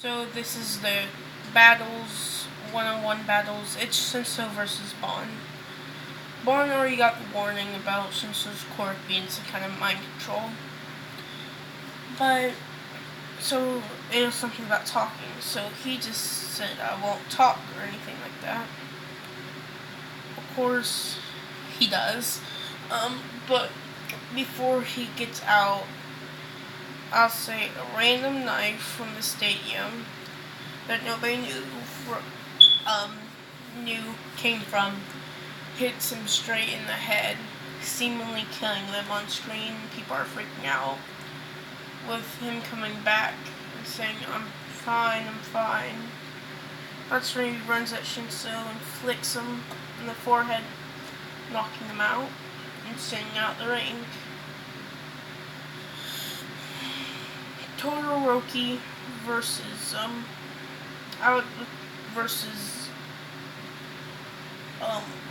So this is the battles, one-on-one battles. It's Shinso versus Bon. Bon already got the warning about Shinso's quirk being some kind of mind control. But, so, it was something about talking. So he just said, I won't talk or anything like that. Of course, he does. But before he gets out, I'll say a random knife from the stadium that nobody knew came from hits him straight in the head, seemingly killing them on screen. People are freaking out with him coming back and saying, I'm fine. That's when he runs at Shinso and flicks him in the forehead, knocking him out and sending out the ring. Todoroki versus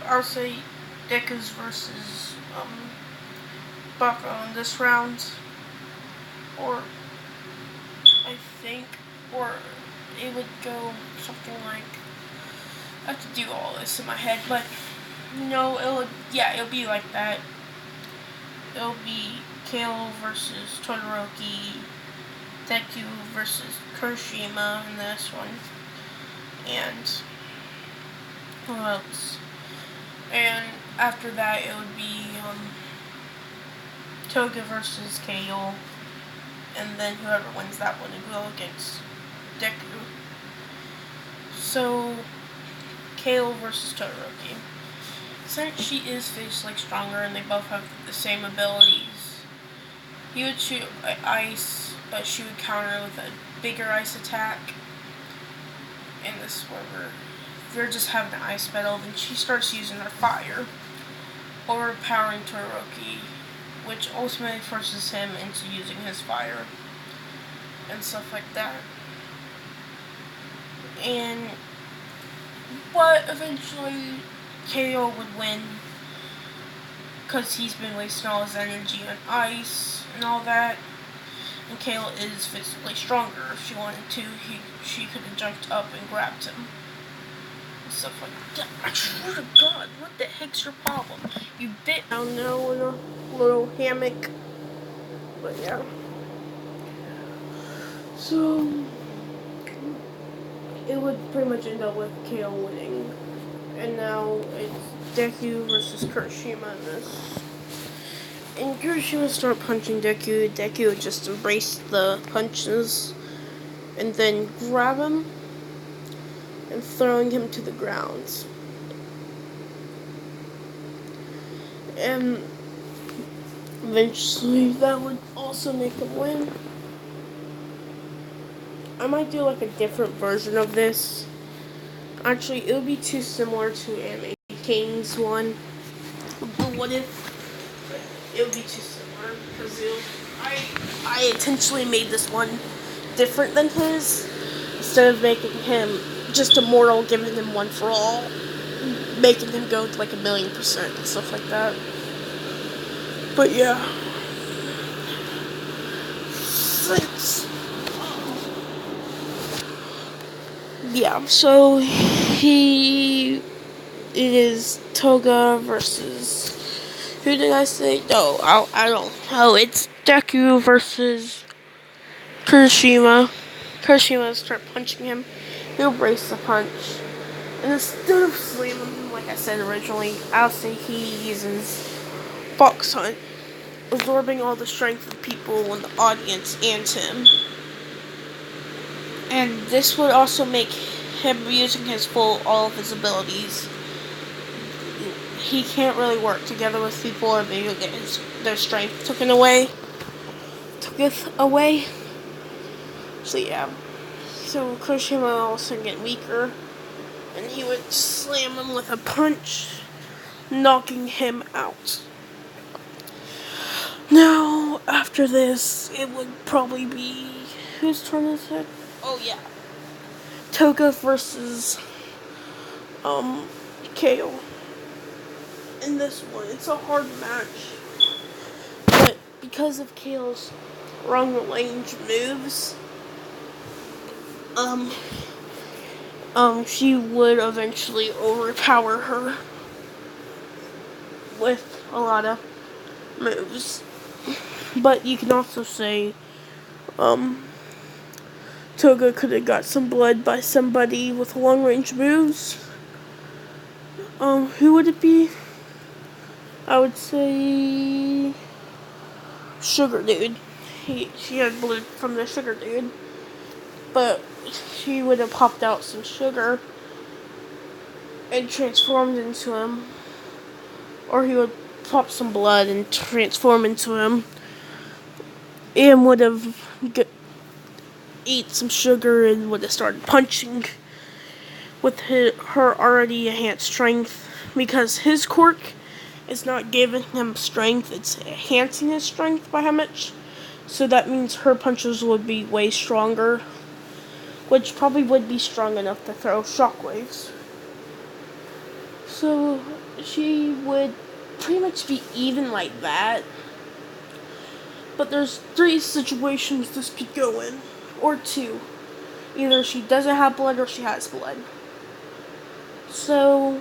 I'll say Deku's versus Baka in this round, or I think, or it would go something like, I have to do all this in my head, but no, it'll be like that. It'll be Kale versus Todoroki, Deku versus Kuroshima in this one, and who else? And after that, it would be Toga versus Kale, and then whoever wins that one would go against Deku. So, Kale versus Todoroki. Since she is physically stronger and they both have the same abilities, he would shoot ice, but she would counter with a bigger ice attack. In this one, they're just having an ice battle, then she starts using her fire, overpowering Todoroki, which ultimately forces him into using his fire, and stuff like that. But eventually, KO would win, because he's been wasting all his energy on ice and all that. And Kale is physically stronger. If she wanted to, she could have jumped up and grabbed him. And stuff like that. I swear to God, what the heck's your problem? You bit down now in a little hammock. But yeah. So, it would pretty much end up with Kale winning. And now it's Deku versus Kuroshima in this. And Kuroshima would start punching Deku. Deku would just embrace the punches and then grab him and throwing him to the ground. And eventually that would also make him win. I might do like a different version of this. Actually, it would be too similar to Anime King's one. But what if it would be too similar? Because I intentionally made this one different than his. Instead of making him just immortal, giving him one for all, making him go to like 1,000,000% and stuff like that. But yeah. Yeah, so it is Toga versus, who did I say? No, I don't know. It's Deku versus Kuroshima. Kuroshima start punching him. He'll brace the punch. And instead of slamming him, like I said originally, I'll say he uses Fox Hunt, absorbing all the strength of people in the audience and him. And this would also make him using all of his abilities. He can't really work together with people, or they will get their strength taken away. So yeah. So Kuroshima will also get weaker, and he would slam him with a punch, knocking him out. Now, after this, it would probably be, whose turn is it? Oh yeah, Toga versus Kale. In this one, it's a hard match, but because of Kale's long range moves, um, she would eventually overpower her with a lot of moves. But you can also say, Toga could have got some blood by somebody with long range moves. Who would it be? I would say Sugar Dude. She had blood from the Sugar Dude, but she would have popped out some sugar and transformed into him, or he would pop some blood and transform into him, and would have eat some sugar and would have started punching with her already enhanced strength, because his quirk is not giving him strength, it's enhancing his strength by how much. So that means her punches would be way stronger, which probably would be strong enough to throw shockwaves. So she would pretty much be even like that. But there's 3 situations this could go in, or 2. Either she doesn't have blood or she has blood. So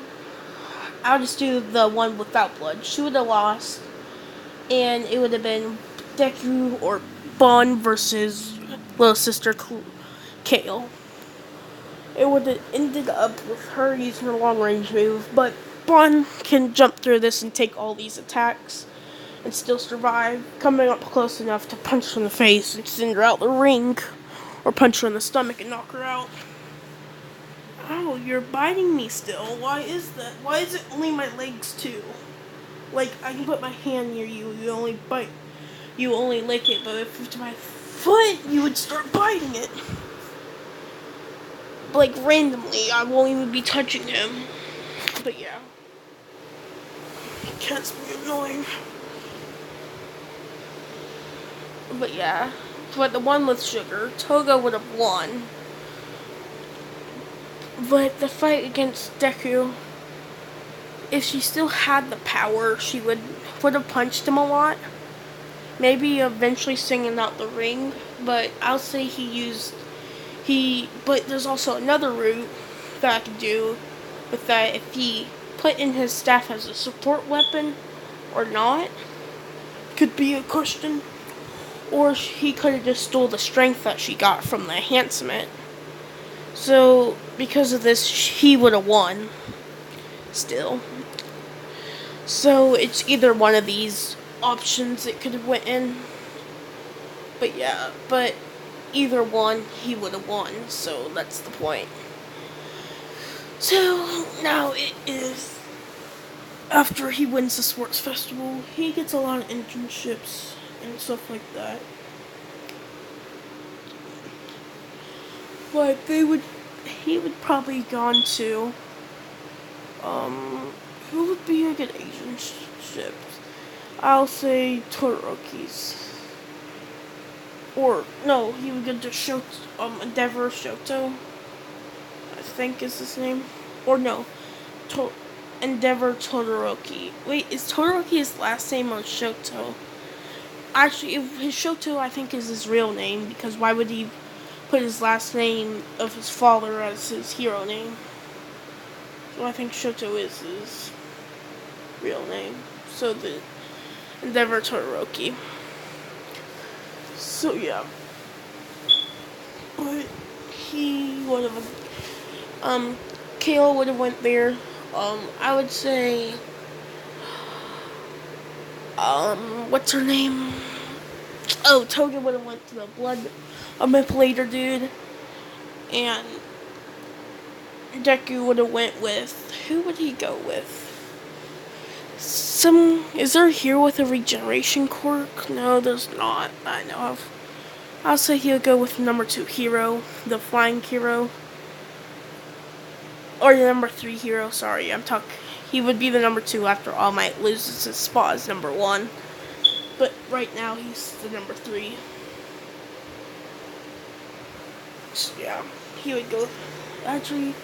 I'll just do the one without blood. She would have lost, and it would have been Deku or Bon versus little sister Kale. It would have ended up with her using her long range move, but Bon can jump through this and take all these attacks and still survive, coming up close enough to punch her in the face and send her out the ring, or punch her in the stomach and knock her out. Ow, you're biting me still. Why is that? Why is it only my legs too? Like, I can put my hand near you, you only bite. You only lick it, but if it's my foot, you would start biting it. Like, randomly, I won't even be touching him. But yeah. Cats be annoying. But yeah. But the one with sugar, Toga would have won. But the fight against Deku, if she still had the power, she would have punched him a lot. Maybe eventually singing out the ring, but I'll say but there's also another route that I could do with that, if he put in his staff as a support weapon or not, could be a question. Or he could have just stole the strength that she got from the enhancement. So, because of this, he would have won. Still. So, it's either one of these options it could have went in. But yeah, but either one, he would have won. So, that's the point. So, now it is, after he wins the sports festival, he gets a lot of internships and stuff like that. But he would probably gone to, who would be a good agentship? I'll say Todoroki's. Or, no, he would go to Endeavor Shoto, I think is his name. Or no, Endeavor Todoroki. Wait, is Todoroki his last name or Shoto? Actually, his Shoto, I think, is his real name, because why would he put his last name of his father as his hero name? So I think Shoto is his real name. So the Endeavor Todoroki. So yeah. But he would have, Kale would have went there. I would say, what's her name? Oh, Toga would have went to the blood manipulator dude, and Deku would have went with, who would he go with? Is there a hero with a regeneration quirk? No, there's not, I know of. I'll say he'll go with number 2 hero, the flying hero. Or the number 3 hero, sorry, he would be the number 2 after All Might loses his spot as number 1. But right now, he's the number 3. So, yeah, he would go. Actually,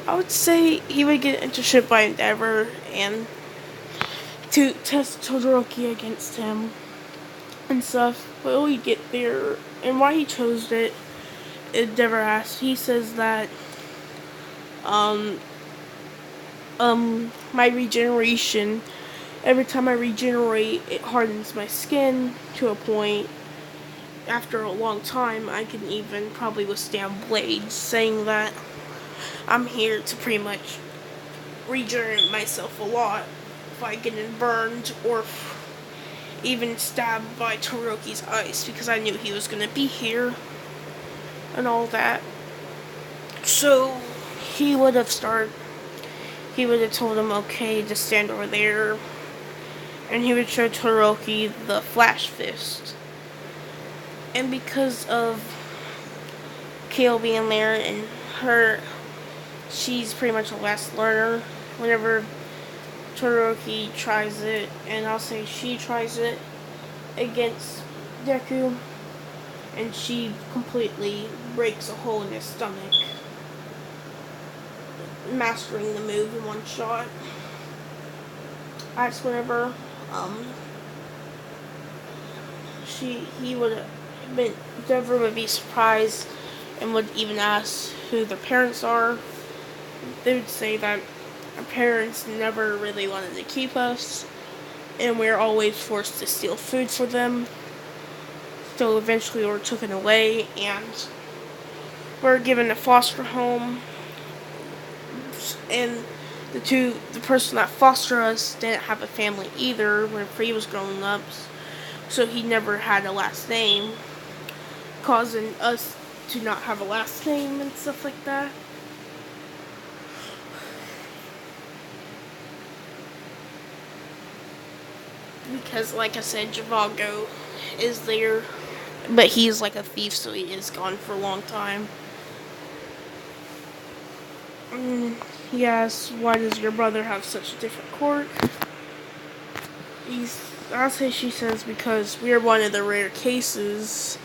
I would say he would get internship by Endeavor and to test Todoroki against him and stuff. But will he get there? And why he chose it it never has. He says that um my regeneration, every time I regenerate, it hardens my skin to a point. After a long time, I can even probably withstand blades, saying that I'm here to pretty much regenerate myself a lot if I get burned or even stabbed by Todoroki's ice, because I knew he was going to be here and all that. So he would have told him, okay, just stand over there, and he would show Todoroki the Flash Fist. And because of Kale being there and she's pretty much a last learner. Whenever Todoroki tries it, and I'll say she tries it against Deku, and she completely breaks a hole in his stomach, mastering the move in one shot. That's whenever he would have been, Deborah would be surprised and would even ask who their parents are. They would say that our parents never really wanted to keep us, and we were always forced to steal food for them. So eventually we were taken away, and we were given a foster home. And the person that fostered us didn't have a family either when he was growing up, so he never had a last name, causing us to not have a last name and stuff like that. Because, like I said, Javago is there, but he's like a thief, so he is gone for a long time. Yes, why does your brother have such a different quirk? I'll say she says because we are one of the rare cases,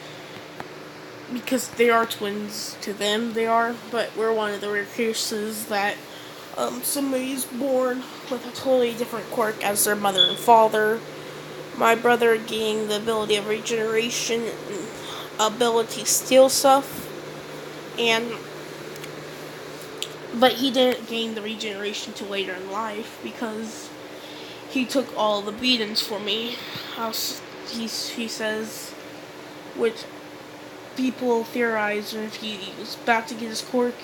because they are twins to them, they are, but we're one of the rare cases that somebody's born with a totally different quirk as their mother and father. My brother gained the ability of regeneration, ability to steal stuff, but he didn't gain the regeneration till later in life because he took all the beatings for me. He says, which people theorize, and if he was about to get his quirk,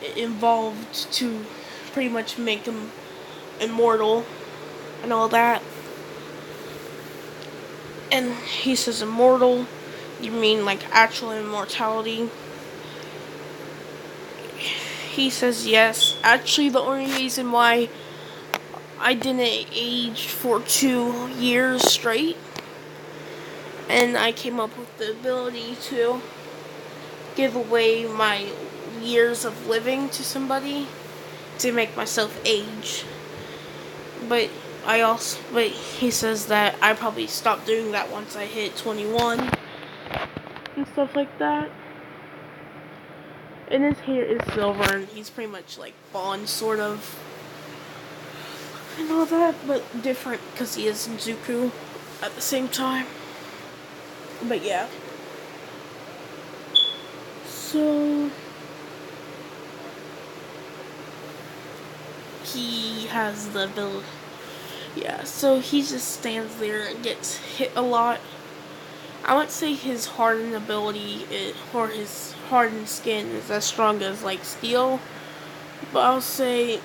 it involved to pretty much make him immortal and all that. And he says immortal, you mean like actual immortality? He says yes. Actually, the only reason why I didn't age for 2 years straight, and I came up with the ability to give away my years of living to somebody to make myself age. But he says that I probably stopped doing that once I hit 21 and stuff like that. And his hair is silver, and he's pretty much like Bond, sort of, and all that, but different because he is Zuko at the same time. But yeah. So he has the ability. Yeah, so he just stands there and gets hit a lot. I wouldn't say his hardened ability or his hardened skin is as strong as like steel, but I'll say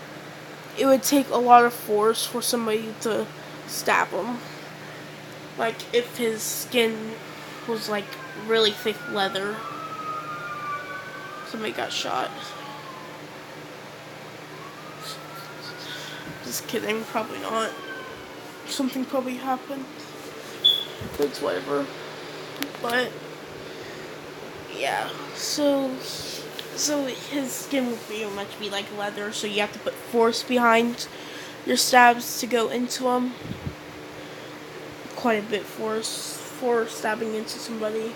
it would take a lot of force for somebody to stab him. Like if his skin was like really thick leather. Somebody got shot. Just kidding, probably not. Something probably happened. It's whatever. But yeah, so his skin would pretty much be like leather, so you have to put force behind your stabs to go into them. Quite a bit force for stabbing into somebody.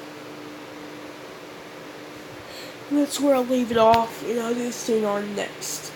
And that's where I'll leave it off, and I'll do soon on next.